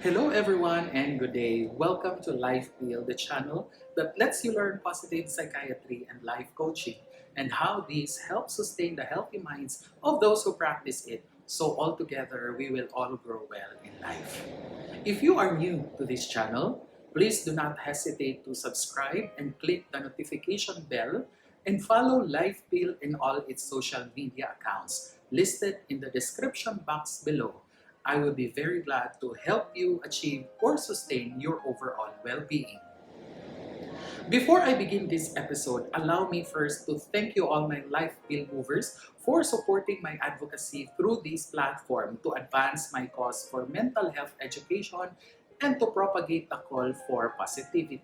Hello everyone and good day. Welcome to LifePill, the channel that lets you learn positive psychiatry and life coaching and how these help sustain the healthy minds of those who practice it so altogether we will all grow well in life. If you are new to this channel, please do not hesitate to subscribe and click the notification bell and follow LifePill in all its social media accounts listed in the description box below. I will be very glad to help you achieve or sustain your overall well-being. Before I begin this episode, allow me first to thank you all my Life Pill movers for supporting my advocacy through this platform to advance my cause for mental health education and to propagate the call for positivity.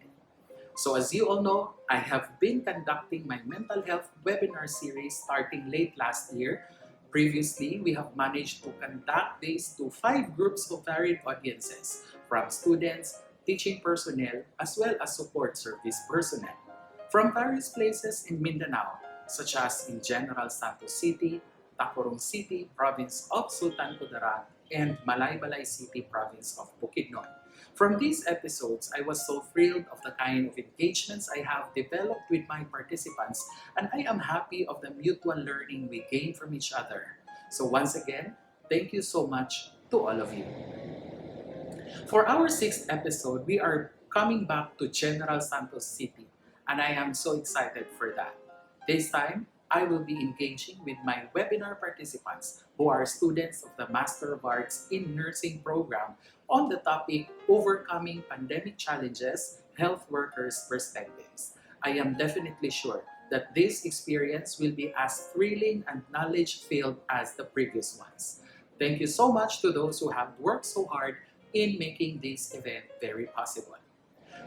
So as you all know, I have been conducting my mental health webinar series starting late last year. Previously, we have managed to conduct this to 5 groups of varied audiences, from students, teaching personnel, as well as support service personnel, from various places in Mindanao, such as in General Santos City, Tacorong City, province of Sultan Kudarat, and Malaybalay City, province of Bukidnon. From these episodes, I was so thrilled of the kind of engagements I have developed with my participants, and I am happy of the mutual learning we gain from each other. So once again, thank you so much to all of you. For our 6th episode, we are coming back to General Santos City, and I am so excited for that. This time, I will be engaging with my webinar participants who are students of the Master of Arts in Nursing program on the topic Overcoming Pandemic Challenges, Health Workers' Perspectives. I am definitely sure that this experience will be as thrilling and knowledge-filled as the previous ones. Thank you so much to those who have worked so hard in making this event very possible.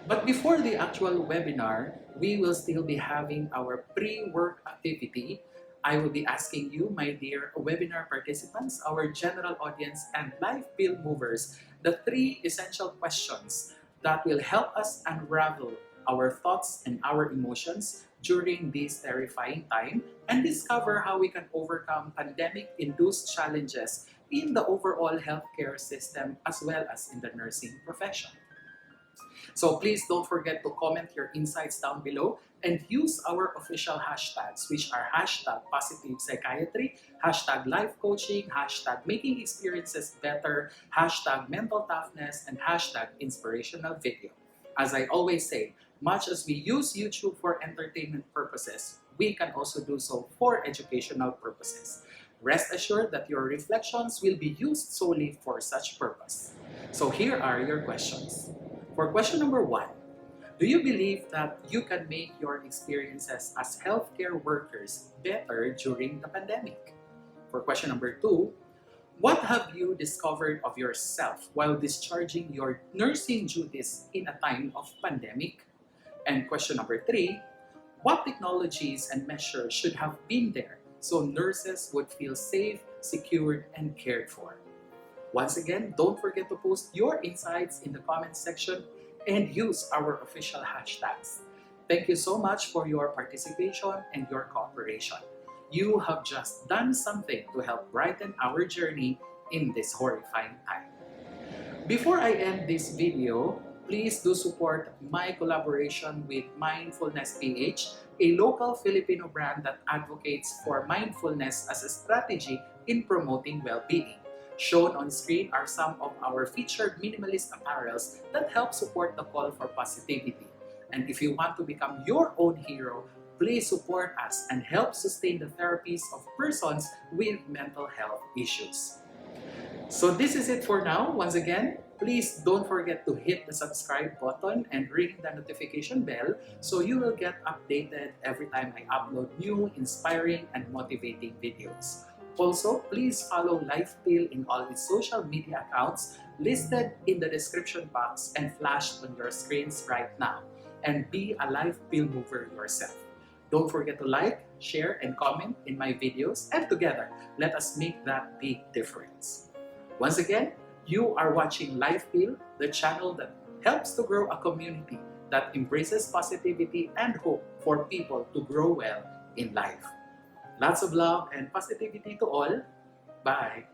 But before the actual webinar, we will still be having our pre-work activity. I will be asking you, my dear webinar participants, our general audience, and live pill movers, the 3 essential questions that will help us unravel our thoughts and our emotions during this terrifying time and discover how we can overcome pandemic-induced challenges in the overall healthcare system as well as in the nursing profession. So please don't forget to comment your insights down below and use our official hashtags, which are hashtag positive psychiatry, hashtag life coaching, hashtag making experiences better, hashtag mental toughness, and hashtag inspirational video. As I always say, much as we use YouTube for entertainment purposes, we can also do so for educational purposes. Rest assured that your reflections will be used solely for such purpose. So here are your questions. For question number 1, do you believe that you can make your experiences as healthcare workers better during the pandemic? For question number 2, what have you discovered of yourself while discharging your nursing duties in a time of pandemic? And question number 3, what technologies and measures should have been there so nurses would feel safe, secured, and cared for? Once again, don't forget to post your insights in the comments section and use our official hashtags. Thank you so much for your participation and your cooperation. You have just done something to help brighten our journey in this horrifying time. Before I end this video, please do support my collaboration with Mindfulness PH, a local Filipino brand that advocates for mindfulness as a strategy in promoting well-being. Shown on screen are some of our featured minimalist apparels that help support the call for positivity. And if you want to become your own hero, please support us and help sustain the therapies of persons with mental health issues. So this is it for now. Once again, please don't forget to hit the subscribe button and ring the notification bell so you will get updated every time I upload new, inspiring, and motivating videos. Also, please follow LifePill in all its social media accounts listed in the description box and flashed on your screens right now. And be a LifePill mover yourself. Don't forget to like, share, and comment in my videos, and together, let us make that big difference. Once again, you are watching LifePill, the channel that helps to grow a community that embraces positivity and hope for people to grow well in life. Lots of love and positivity to all. Bye!